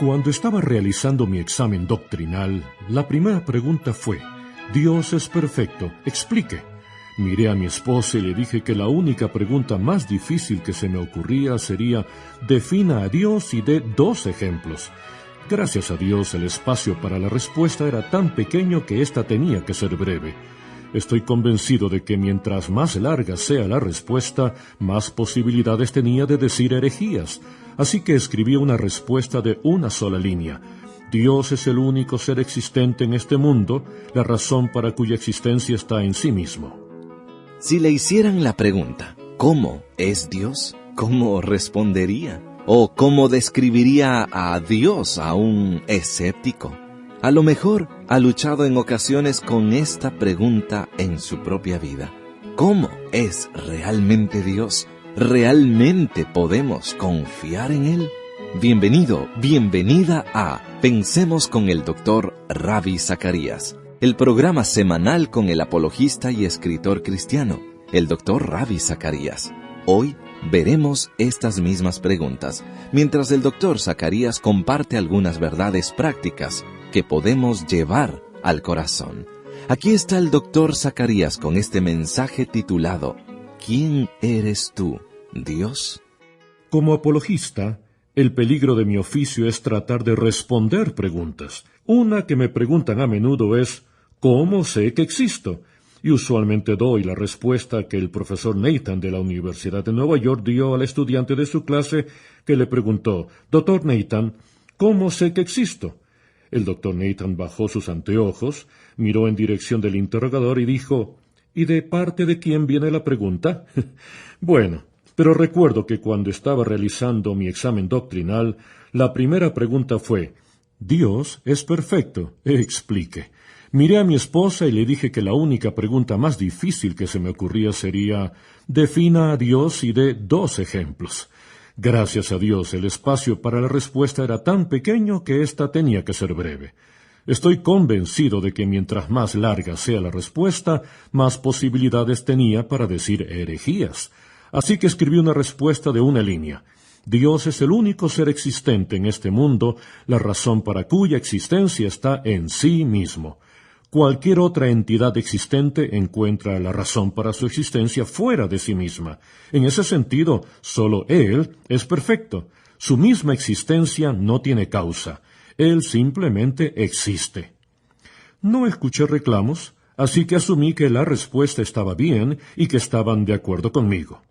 Cuando estaba realizando mi examen doctrinal, la primera pregunta fue: Dios es perfecto, explique. Miré a mi esposa y le dije que la única pregunta más difícil que se me ocurría sería: defina a Dios y dé 2 ejemplos. Gracias a Dios, el espacio para la respuesta era tan pequeño que ésta tenía que ser breve. Estoy convencido de que mientras más larga sea la respuesta, más posibilidades tenía de decir herejías. Así que escribí una respuesta de una sola línea: Dios es el único ser existente en este mundo, la razón para cuya existencia está en sí mismo. Si le hicieran la pregunta, ¿cómo es Dios?, ¿cómo respondería? ¿O cómo describiría a Dios a un escéptico? A lo mejor ha luchado en ocasiones con esta pregunta en su propia vida. ¿Cómo es realmente Dios? ¿Realmente podemos confiar en Él? Bienvenido, bienvenida a Pensemos con el Dr. Ravi Zacarías, el programa semanal con el apologista y escritor cristiano, el Dr. Ravi Zacarías. Hoy veremos estas mismas preguntas, mientras el Dr. Zacarías comparte algunas verdades prácticas que podemos llevar al corazón. Aquí está el Dr. Zacarías con este mensaje titulado: ¿Quién eres tú, Dios? Como apologista, el peligro de mi oficio es tratar de responder preguntas. Una que me preguntan a menudo es: ¿cómo sé que existo? Y usualmente doy la respuesta que el profesor Nathan de la Universidad de Nueva York dio al estudiante de su clase que le preguntó: Dr. Nathan, ¿cómo sé que existo? El Dr. Nathan bajó sus anteojos, miró en dirección del interrogador y dijo: ¿y de parte de quién viene la pregunta? Bueno, pero recuerdo que cuando estaba realizando mi examen doctrinal, la primera pregunta fue: Dios es perfecto, explique. Miré a mi esposa y le dije que la única pregunta más difícil que se me ocurría sería: defina a Dios y dé 2 ejemplos. Gracias a Dios, el espacio para la respuesta era tan pequeño que ésta tenía que ser breve. Estoy convencido de que mientras más larga sea la respuesta, más posibilidades tenía para decir herejías. Así que escribí una respuesta de una línea: Dios es el único ser existente en este mundo, la razón para cuya existencia está en sí mismo. Cualquier otra entidad existente encuentra la razón para su existencia fuera de sí misma. En ese sentido, solo Él es perfecto. Su misma existencia no tiene causa. Él simplemente existe. No escuché reclamos, así que asumí que la respuesta estaba bien y que estaban de acuerdo conmigo.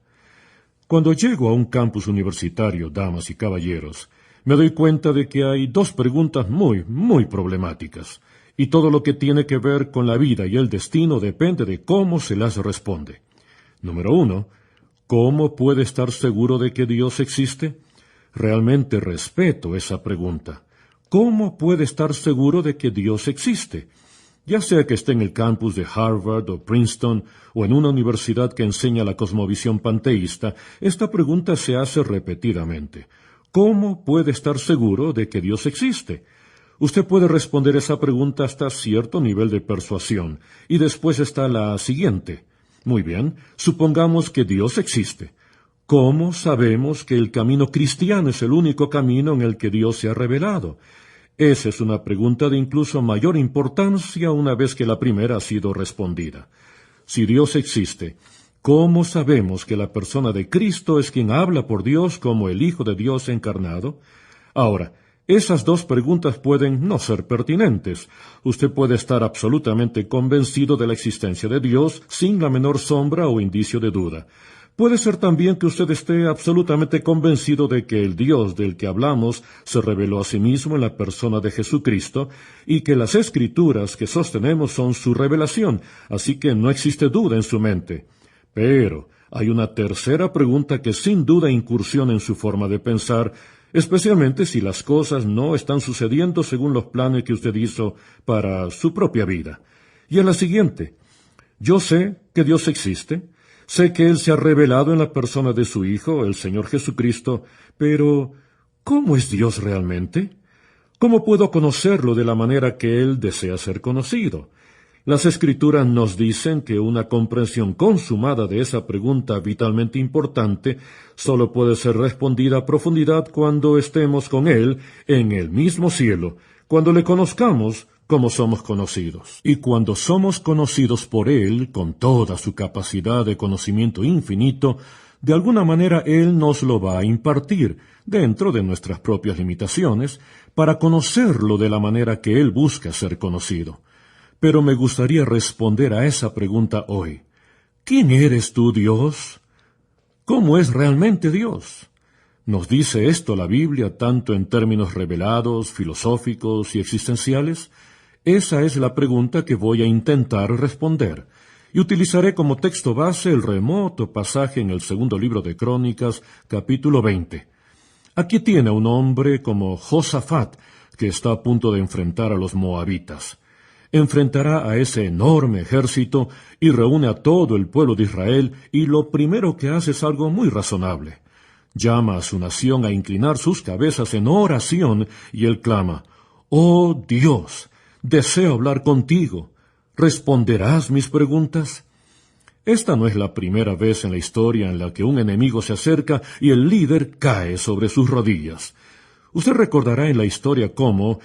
Cuando llego a un campus universitario, damas y caballeros, me doy cuenta de que hay 2 preguntas muy problemáticas. Y todo lo que tiene que ver con la vida y el destino depende de cómo se las responde. Número 1. ¿Cómo puede estar seguro de que Dios existe? Realmente respeto esa pregunta. ¿Cómo puede estar seguro de que Dios existe? Ya sea que esté en el campus de Harvard o Princeton o en una universidad que enseña la cosmovisión panteísta, esta pregunta se hace repetidamente. ¿Cómo puede estar seguro de que Dios existe? Usted puede responder esa pregunta hasta cierto nivel de persuasión, y después está la siguiente. Muy bien, supongamos que Dios existe. ¿Cómo sabemos que el camino cristiano es el único camino en el que Dios se ha revelado? Esa es una pregunta de incluso mayor importancia una vez que la primera ha sido respondida. Si Dios existe, ¿cómo sabemos que la persona de Cristo es quien habla por Dios como el Hijo de Dios encarnado? Ahora, esas 2 preguntas pueden no ser pertinentes. Usted puede estar absolutamente convencido de la existencia de Dios sin la menor sombra o indicio de duda. Puede ser también que usted esté absolutamente convencido de que el Dios del que hablamos se reveló a sí mismo en la persona de Jesucristo y que las Escrituras que sostenemos son su revelación, así que no existe duda en su mente. Pero hay una tercera pregunta que sin duda incursiona en su forma de pensar, especialmente si las cosas no están sucediendo según los planes que usted hizo para su propia vida. Y es la siguiente: yo sé que Dios existe, sé que Él se ha revelado en la persona de su Hijo, el Señor Jesucristo, pero ¿cómo es Dios realmente? ¿Cómo puedo conocerlo de la manera que Él desea ser conocido? Las Escrituras nos dicen que una comprensión consumada de esa pregunta vitalmente importante solo puede ser respondida a profundidad cuando estemos con Él en el mismo cielo, cuando le conozcamos como somos conocidos. Y cuando somos conocidos por Él, con toda su capacidad de conocimiento infinito, de alguna manera Él nos lo va a impartir, dentro de nuestras propias limitaciones, para conocerlo de la manera que Él busca ser conocido. Pero me gustaría responder a esa pregunta hoy. ¿Quién eres tú, Dios? ¿Cómo es realmente Dios? ¿Nos dice esto la Biblia tanto en términos revelados, filosóficos y existenciales? Esa es la pregunta que voy a intentar responder, y utilizaré como texto base el remoto pasaje en el segundo libro de Crónicas, capítulo 20. Aquí tiene a un hombre como Josafat, que está a punto de enfrentar a los moabitas. Enfrentará a ese enorme ejército y reúne a todo el pueblo de Israel, y lo primero que hace es algo muy razonable. Llama a su nación a inclinar sus cabezas en oración, y él clama: «Oh Dios, deseo hablar contigo. ¿Responderás mis preguntas?» Esta no es la primera vez en la historia en la que un enemigo se acerca y el líder cae sobre sus rodillas. Usted recordará en la historia cómo,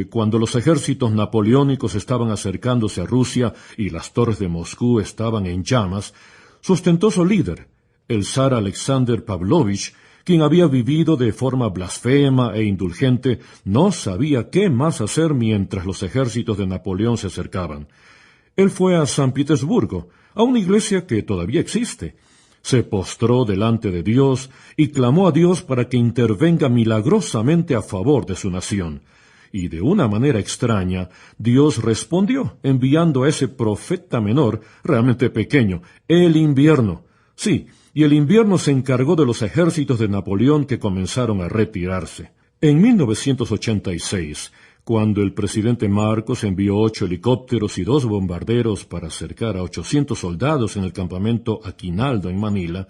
cuando los ejércitos napoleónicos estaban acercándose a Rusia y las torres de Moscú estaban en llamas, su ostentoso líder, el zar Alexander Pavlovich, quien había vivido de forma blasfema e indulgente, no sabía qué más hacer mientras los ejércitos de Napoleón se acercaban. Él fue a San Petersburgo, a una iglesia que todavía existe. Se postró delante de Dios y clamó a Dios para que intervenga milagrosamente a favor de su nación. Y de una manera extraña, Dios respondió, enviando a ese profeta menor, realmente pequeño, el invierno. Sí, y el invierno se encargó de los ejércitos de Napoleón que comenzaron a retirarse. En 1986, cuando el presidente Marcos envió 8 helicópteros y 2 bombarderos para acercar a 800 soldados en el campamento Aguinaldo en Manila,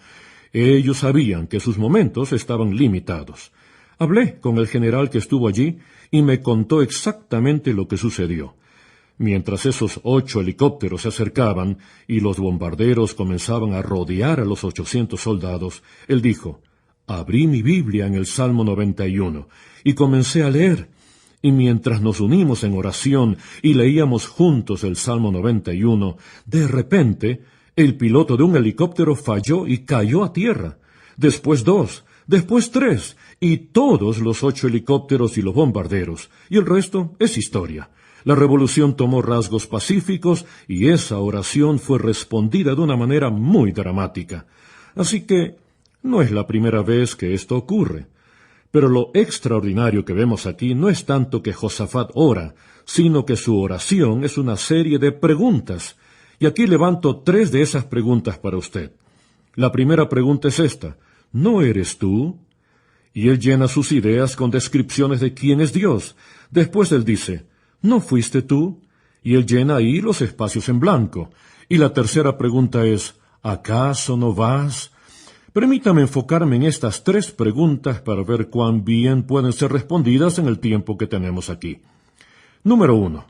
ellos sabían que sus momentos estaban limitados. Hablé con el general que estuvo allí y me contó exactamente lo que sucedió. Mientras esos 8 helicópteros se acercaban y los bombarderos comenzaban a rodear a los 800 soldados, él dijo: «Abrí mi Biblia en el Salmo 91 y comencé a leer. Y mientras nos unimos en oración y leíamos juntos el Salmo 91, de repente, el piloto de un helicóptero falló y cayó a tierra. Después 2, después 3, y todos los 8 helicópteros y los bombarderos. Y el resto es historia. La revolución tomó rasgos pacíficos y esa oración fue respondida de una manera muy dramática. Así que no es la primera vez que esto ocurre. Pero lo extraordinario que vemos aquí no es tanto que Josafat ora, sino que su oración es una serie de preguntas. Y aquí levanto 3 de esas preguntas para usted. La primera pregunta es esta: ¿no eres tú? Y él llena sus ideas con descripciones de quién es Dios. Después él dice: ¿no fuiste tú? Y él llena ahí los espacios en blanco. Y la tercera pregunta es: ¿acaso no vas? Permítame enfocarme en estas 3 preguntas para ver cuán bien pueden ser respondidas en el tiempo que tenemos aquí. Número 1.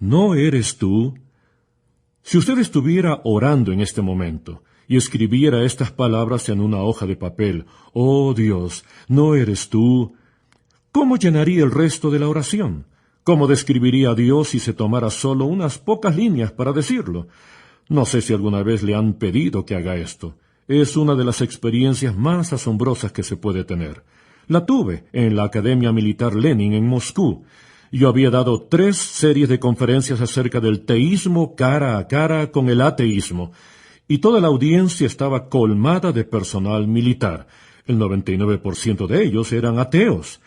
¿No eres tú? Si usted estuviera orando en este momento y escribiera estas palabras en una hoja de papel: «Oh Dios, ¿no eres tú?», ¿cómo llenaría el resto de la oración? ¿Cómo describiría a Dios si se tomara solo unas pocas líneas para decirlo? No sé si alguna vez le han pedido que haga esto. Es una de las experiencias más asombrosas que se puede tener. La tuve en la Academia Militar Lenin en Moscú. Yo había dado 3 series de conferencias acerca del teísmo cara a cara con el ateísmo, y toda la audiencia estaba colmada de personal militar. El 99% de ellos eran ateos.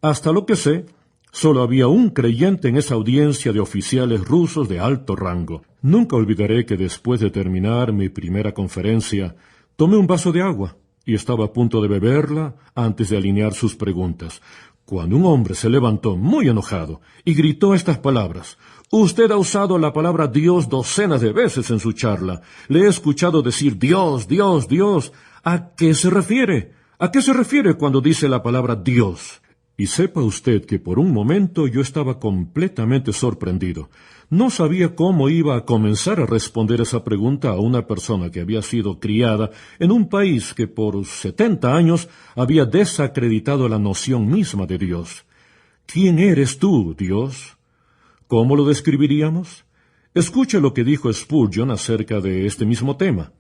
Hasta lo que sé, solo había un creyente en esa audiencia de oficiales rusos de alto rango. Nunca olvidaré que después de terminar mi primera conferencia, tomé un vaso de agua y estaba a punto de beberla antes de alinear sus preguntas, cuando un hombre se levantó muy enojado y gritó estas palabras: «Usted ha usado la palabra Dios docenas de veces en su charla. Le he escuchado decir Dios, Dios, Dios. ¿A qué se refiere? ¿A qué se refiere cuando dice la palabra Dios?». Y sepa usted que por un momento yo estaba completamente sorprendido. No sabía cómo iba a comenzar a responder esa pregunta a una persona que había sido criada en un país que por 70 años había desacreditado la noción misma de Dios. ¿Quién eres tú, Dios? ¿Cómo lo describiríamos? Escuche lo que dijo Spurgeon acerca de este mismo tema.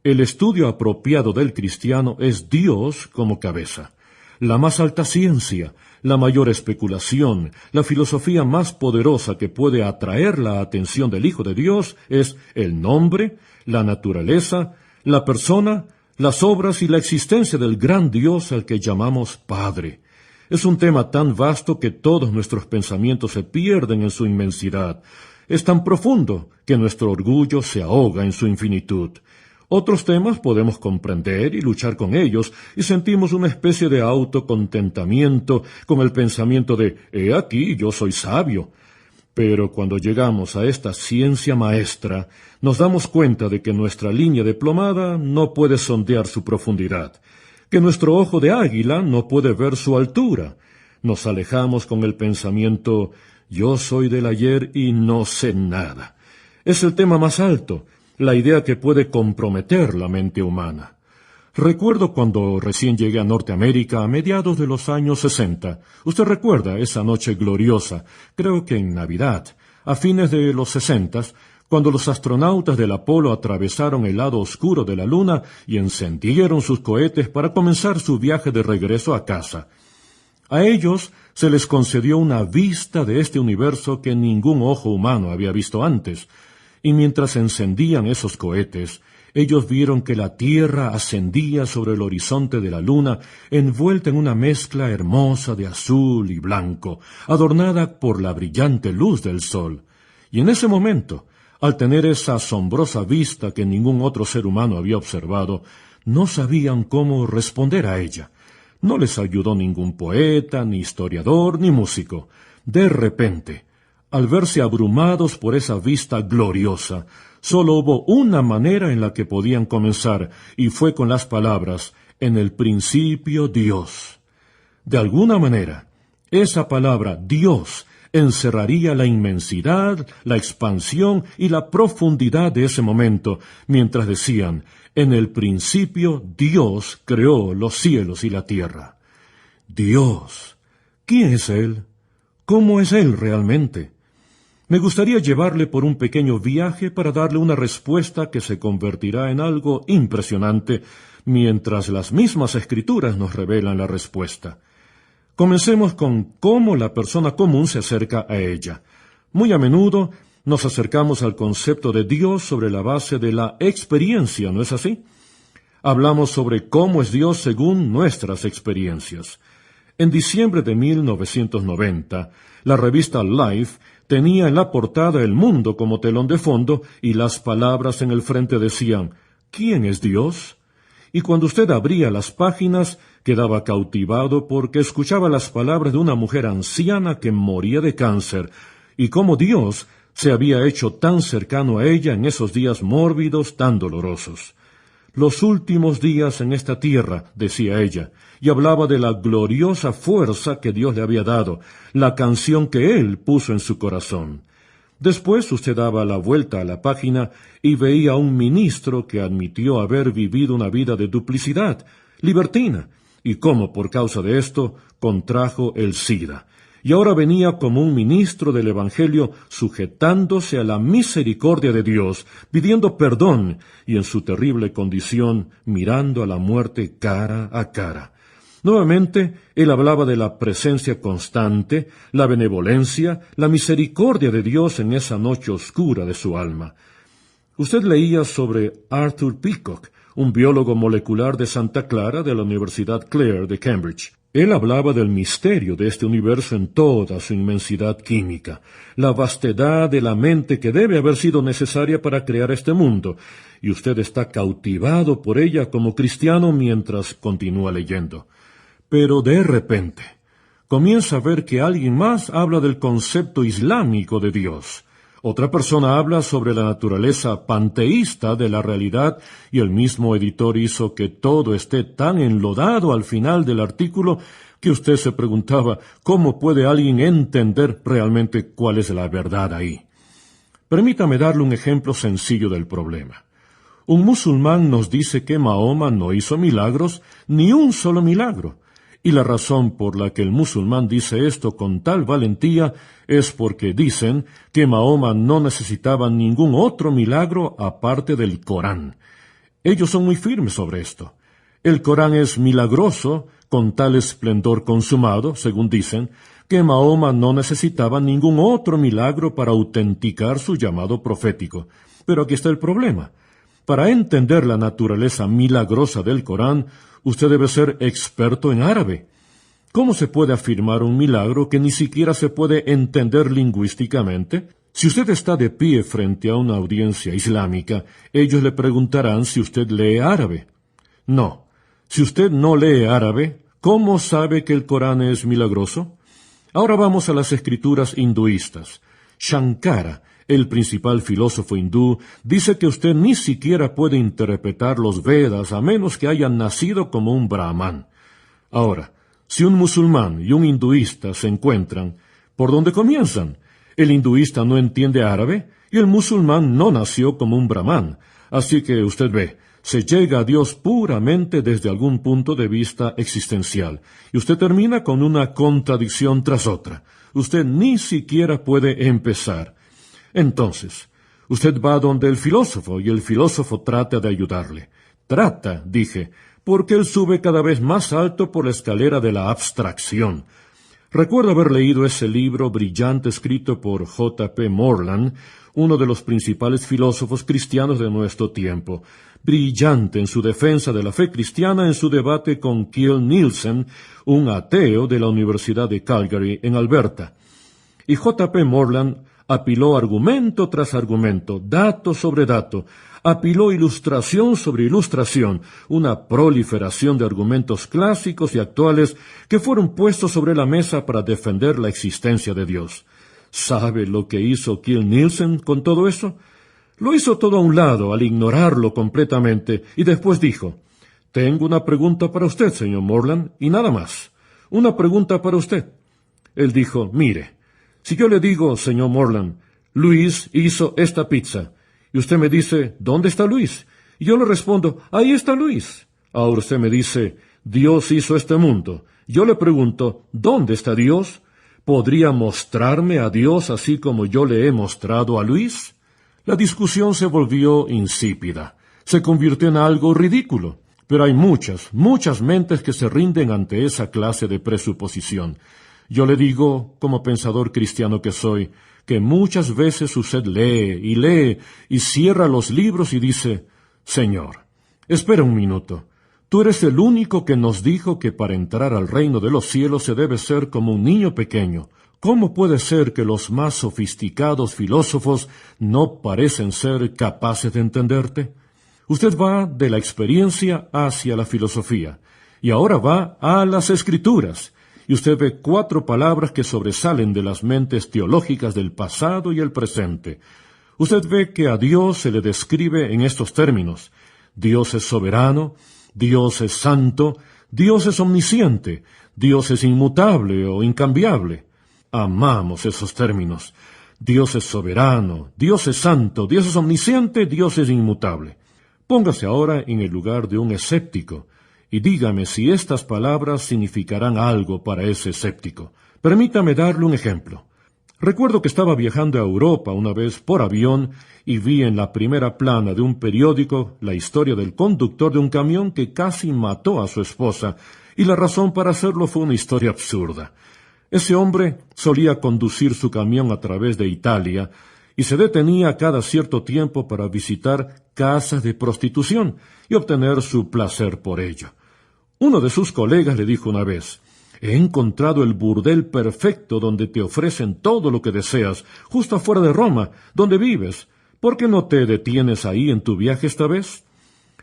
El estudio apropiado del cristiano es Dios como cabeza. La más alta ciencia, la mayor especulación, la filosofía más poderosa que puede atraer la atención del Hijo de Dios es el nombre, la naturaleza, la persona, las obras y la existencia del gran Dios al que llamamos Padre. Es un tema tan vasto que todos nuestros pensamientos se pierden en su inmensidad. Es tan profundo que nuestro orgullo se ahoga en su infinitud. Otros temas podemos comprender y luchar con ellos, y sentimos una especie de autocontentamiento con el pensamiento de «he aquí, yo soy sabio». Pero cuando llegamos a esta ciencia maestra, nos damos cuenta de que nuestra línea de plomada no puede sondear su profundidad, que nuestro ojo de águila no puede ver su altura. Nos alejamos con el pensamiento «yo soy del ayer y no sé nada». Es el tema más alto, la idea que puede comprometer la mente humana. Recuerdo cuando recién llegué a Norteamérica a mediados de los años 60. Usted recuerda esa noche gloriosa, creo que en Navidad, a fines de los 60, cuando los astronautas del Apolo atravesaron el lado oscuro de la Luna y encendieron sus cohetes para comenzar su viaje de regreso a casa. A ellos se les concedió una vista de este universo que ningún ojo humano había visto antes. Y mientras encendían esos cohetes, ellos vieron que la Tierra ascendía sobre el horizonte de la Luna, envuelta en una mezcla hermosa de azul y blanco, adornada por la brillante luz del sol. Y en ese momento, al tener esa asombrosa vista que ningún otro ser humano había observado, no sabían cómo responder a ella. No les ayudó ningún poeta, ni historiador, ni músico. De repente, al verse abrumados por esa vista gloriosa, solo hubo una manera en la que podían comenzar, y fue con las palabras, «En el principio Dios». De alguna manera, esa palabra «Dios» encerraría la inmensidad, la expansión y la profundidad de ese momento, mientras decían, «En el principio Dios creó los cielos y la tierra». Dios. ¿Quién es Él? ¿Cómo es Él realmente? Me gustaría llevarle por un pequeño viaje para darle una respuesta que se convertirá en algo impresionante, mientras las mismas escrituras nos revelan la respuesta. Comencemos con cómo la persona común se acerca a ella. Muy a menudo nos acercamos al concepto de Dios sobre la base de la experiencia, ¿no es así? Hablamos sobre cómo es Dios según nuestras experiencias. En diciembre de 1990, la revista Life tenía en la portada El Mundo como telón de fondo y las palabras en el frente decían, ¿quién es Dios? Y cuando usted abría las páginas, quedaba cautivado porque escuchaba las palabras de una mujer anciana que moría de cáncer, y cómo Dios se había hecho tan cercano a ella en esos días mórbidos tan dolorosos. Los últimos días en esta tierra, decía ella, y hablaba de la gloriosa fuerza que Dios le había dado, la canción que Él puso en su corazón. Después usted daba la vuelta a la página y veía a un ministro que admitió haber vivido una vida de duplicidad, libertina, y cómo por causa de esto contrajo el SIDA. Y ahora venía como un ministro del Evangelio sujetándose a la misericordia de Dios, pidiendo perdón y en su terrible condición mirando a la muerte cara a cara. Nuevamente, él hablaba de la presencia constante, la benevolencia, la misericordia de Dios en esa noche oscura de su alma. Usted leía sobre Arthur Peacock, un biólogo molecular de Santa Clara de la Universidad Clare de Cambridge. Él hablaba del misterio de este universo en toda su inmensidad química, la vastedad de la mente que debe haber sido necesaria para crear este mundo, y usted está cautivado por ella como cristiano mientras continúa leyendo. Pero de repente, comienza a ver que alguien más habla del concepto islámico de Dios. Otra persona habla sobre la naturaleza panteísta de la realidad y el mismo editor hizo que todo esté tan enlodado al final del artículo que usted se preguntaba cómo puede alguien entender realmente cuál es la verdad ahí. Permítame darle un ejemplo sencillo del problema. Un musulmán nos dice que Mahoma no hizo milagros, ni un solo milagro. Y la razón por la que el musulmán dice esto con tal valentía es porque dicen que Mahoma no necesitaba ningún otro milagro aparte del Corán. Ellos son muy firmes sobre esto. El Corán es milagroso, con tal esplendor consumado, según dicen, que Mahoma no necesitaba ningún otro milagro para autenticar su llamado profético. Pero aquí está el problema. Para entender la naturaleza milagrosa del Corán, usted debe ser experto en árabe. ¿Cómo se puede afirmar un milagro que ni siquiera se puede entender lingüísticamente? Si usted está de pie frente a una audiencia islámica, ellos le preguntarán si usted lee árabe. No. Si usted no lee árabe, ¿cómo sabe que el Corán es milagroso? Ahora vamos a las escrituras hinduistas. Shankara, el principal filósofo hindú, dice que usted ni siquiera puede interpretar los Vedas a menos que haya nacido como un brahman. Ahora, si un musulmán y un hinduista se encuentran, ¿por dónde comienzan? El hinduista no entiende árabe y el musulmán no nació como un brahman. Así que usted ve, se llega a Dios puramente desde algún punto de vista existencial, y usted termina con una contradicción tras otra. Usted ni siquiera puede empezar. Entonces, usted va donde el filósofo, y el filósofo trata de ayudarle. Trata, dije, porque él sube cada vez más alto por la escalera de la abstracción. Recuerdo haber leído ese libro brillante escrito por J.P. Moreland, uno de los principales filósofos cristianos de nuestro tiempo, brillante en su defensa de la fe cristiana en su debate con Kiel Nielsen, un ateo de la Universidad de Calgary, en Alberta. Y J.P. Moreland apiló argumento tras argumento, dato sobre dato, apiló ilustración sobre ilustración, una proliferación de argumentos clásicos y actuales que fueron puestos sobre la mesa para defender la existencia de Dios. ¿Sabe lo que hizo Kiel Nielsen con todo eso? Lo hizo todo a un lado, al ignorarlo completamente, y después dijo, «Tengo una pregunta para usted, señor Moreland, y nada más. Una pregunta para usted». Él dijo, «Mire, si yo le digo, señor Moreland, Luis hizo esta pizza, y usted me dice, ¿dónde está Luis? Y yo le respondo, ahí está Luis. Ahora usted me dice, Dios hizo este mundo. Yo le pregunto, ¿dónde está Dios? ¿Podría mostrarme a Dios así como yo le he mostrado a Luis?» La discusión se volvió insípida. Se convirtió en algo ridículo. Pero hay muchas mentes que se rinden ante esa clase de presuposición. Yo le digo, como pensador cristiano que soy, que muchas veces usted lee y cierra los libros y dice, «Señor, espera un minuto. Tú eres el único que nos dijo que para entrar al reino de los cielos se debe ser como un niño pequeño. ¿Cómo puede ser que los más sofisticados filósofos no parecen ser capaces de entenderte?» Usted va de la experiencia hacia la filosofía, y ahora va a las Escrituras, y usted ve 4 palabras que sobresalen de las mentes teológicas del pasado y el presente. Usted ve que a Dios se le describe en estos términos. Dios es soberano, Dios es santo, Dios es omnisciente, Dios es inmutable o incambiable. Amamos esos términos. Dios es soberano, Dios es santo, Dios es omnisciente, Dios es inmutable. Póngase ahora en el lugar de un escéptico y dígame si estas palabras significarán algo para ese escéptico. Permítame darle un ejemplo. Recuerdo que estaba viajando a Europa una vez por avión y vi en la primera plana de un periódico la historia del conductor de un camión que casi mató a su esposa, y la razón para hacerlo fue una historia absurda. Ese hombre solía conducir su camión a través de Italia y se detenía cada cierto tiempo para visitar casas de prostitución y obtener su placer por ello. Uno de sus colegas le dijo una vez, «He encontrado el burdel perfecto donde te ofrecen todo lo que deseas, justo afuera de Roma, donde vives. ¿Por qué no te detienes ahí en tu viaje esta vez?»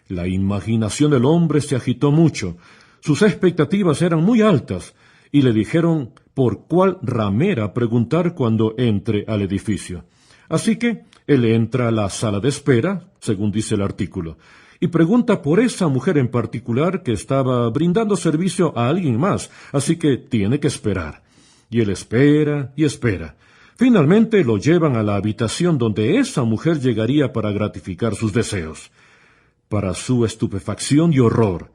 La imaginación del hombre se agitó mucho. Sus expectativas eran muy altas, y le dijeron por cuál ramera preguntar cuando entre al edificio. Así que él entra a la sala de espera, según dice el artículo, y pregunta por esa mujer en particular que estaba brindando servicio a alguien más, así que tiene que esperar. Y él espera y espera. Finalmente lo llevan a la habitación donde esa mujer llegaría para gratificar sus deseos. Para su estupefacción y horror,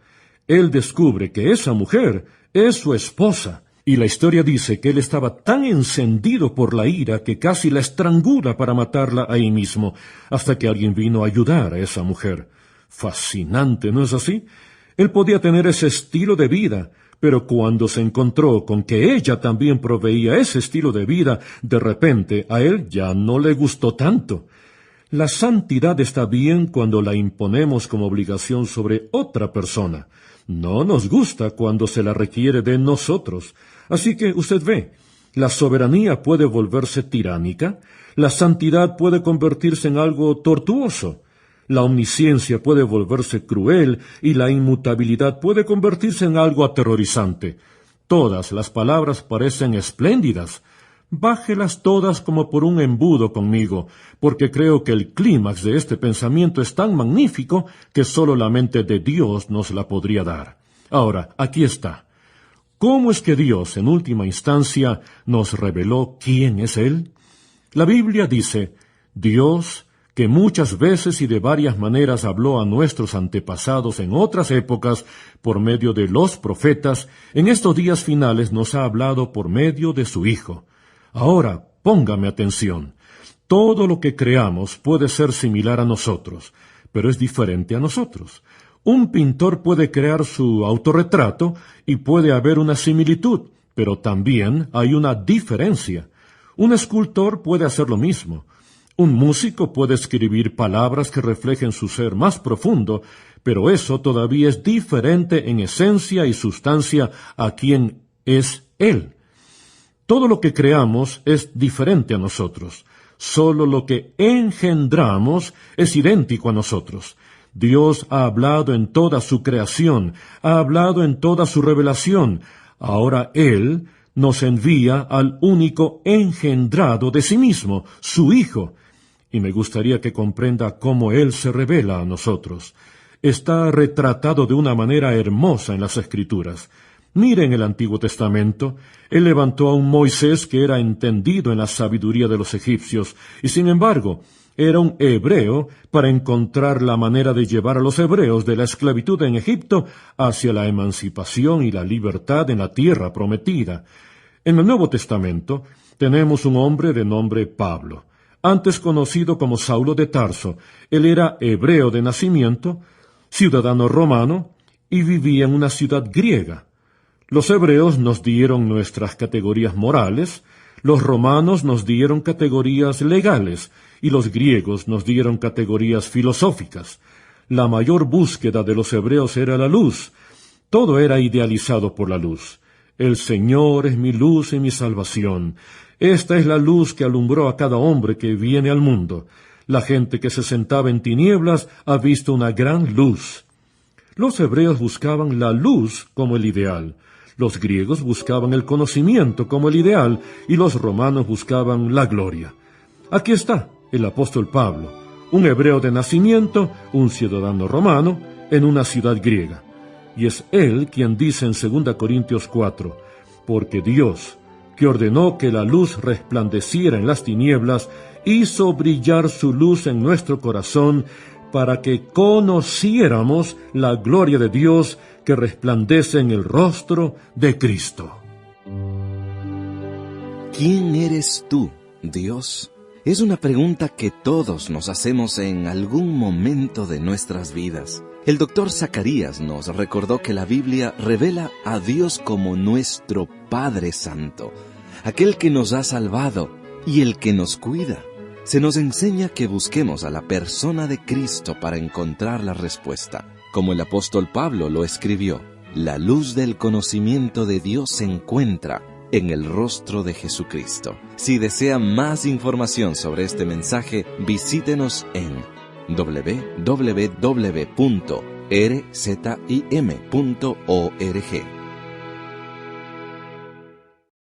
él descubre que esa mujer es su esposa. Y la historia dice que él estaba tan encendido por la ira que casi la estrangula para matarla ahí mismo, hasta que alguien vino a ayudar a esa mujer. Fascinante, ¿no es así? Él podía tener ese estilo de vida, pero cuando se encontró con que ella también proveía ese estilo de vida, de repente a él ya no le gustó tanto. La santidad está bien cuando la imponemos como obligación sobre otra persona. No nos gusta cuando se la requiere de nosotros. Así que usted ve, la soberanía puede volverse tiránica, la santidad puede convertirse en algo tortuoso, la omnisciencia puede volverse cruel y la inmutabilidad puede convertirse en algo aterrorizante. Todas las palabras parecen espléndidas. Bájelas todas como por un embudo conmigo, porque creo que el clímax de este pensamiento es tan magnífico que sólo la mente de Dios nos la podría dar. Ahora, aquí está. ¿Cómo es que Dios, en última instancia, nos reveló quién es Él? La Biblia dice, Dios, que muchas veces y de varias maneras habló a nuestros antepasados en otras épocas por medio de los profetas, en estos días finales nos ha hablado por medio de su Hijo. Ahora, póngame atención. Todo lo que creamos puede ser similar a nosotros, pero es diferente a nosotros. Un pintor puede crear su autorretrato y puede haber una similitud, pero también hay una diferencia. Un escultor puede hacer lo mismo. Un músico puede escribir palabras que reflejen su ser más profundo, pero eso todavía es diferente en esencia y sustancia a quien es él. Todo lo que creamos es diferente a nosotros. Solo lo que engendramos es idéntico a nosotros. Dios ha hablado en toda su creación, ha hablado en toda su revelación. Ahora Él nos envía al único engendrado de sí mismo, su Hijo. Y me gustaría que comprenda cómo Él se revela a nosotros. Está retratado de una manera hermosa en las Escrituras. Mire en el Antiguo Testamento, Él levantó a un Moisés que era entendido en la sabiduría de los egipcios, y sin embargo, era un hebreo para encontrar la manera de llevar a los hebreos de la esclavitud en Egipto hacia la emancipación y la libertad en la tierra prometida. En el Nuevo Testamento tenemos un hombre de nombre Pablo, antes conocido como Saulo de Tarso. Él era hebreo de nacimiento, ciudadano romano, y vivía en una ciudad griega. Los hebreos nos dieron nuestras categorías morales, los romanos nos dieron categorías legales, y los griegos nos dieron categorías filosóficas. La mayor búsqueda de los hebreos era la luz. Todo era idealizado por la luz. El Señor es mi luz y mi salvación. Esta es la luz que alumbró a cada hombre que viene al mundo. La gente que se sentaba en tinieblas ha visto una gran luz. Los hebreos buscaban la luz como el ideal. Los griegos buscaban el conocimiento como el ideal y los romanos buscaban la gloria. Aquí está el apóstol Pablo, un hebreo de nacimiento, un ciudadano romano, en una ciudad griega. Y es él quien dice en 2 Corintios 4, porque Dios, que ordenó que la luz resplandeciera en las tinieblas, hizo brillar su luz en nuestro corazón para que conociéramos la gloria de Dios que resplandece en el rostro de Cristo. ¿Quién eres tú, Dios? Es una pregunta que todos nos hacemos en algún momento de nuestras vidas. El doctor Zacarías nos recordó que la Biblia revela a Dios como nuestro Padre Santo, aquel que nos ha salvado y el que nos cuida. Se nos enseña que busquemos a la persona de Cristo para encontrar la respuesta. Como el apóstol Pablo lo escribió, la luz del conocimiento de Dios se encuentra en el rostro de Jesucristo. Si desea más información sobre este mensaje, visítenos en www.rzim.org.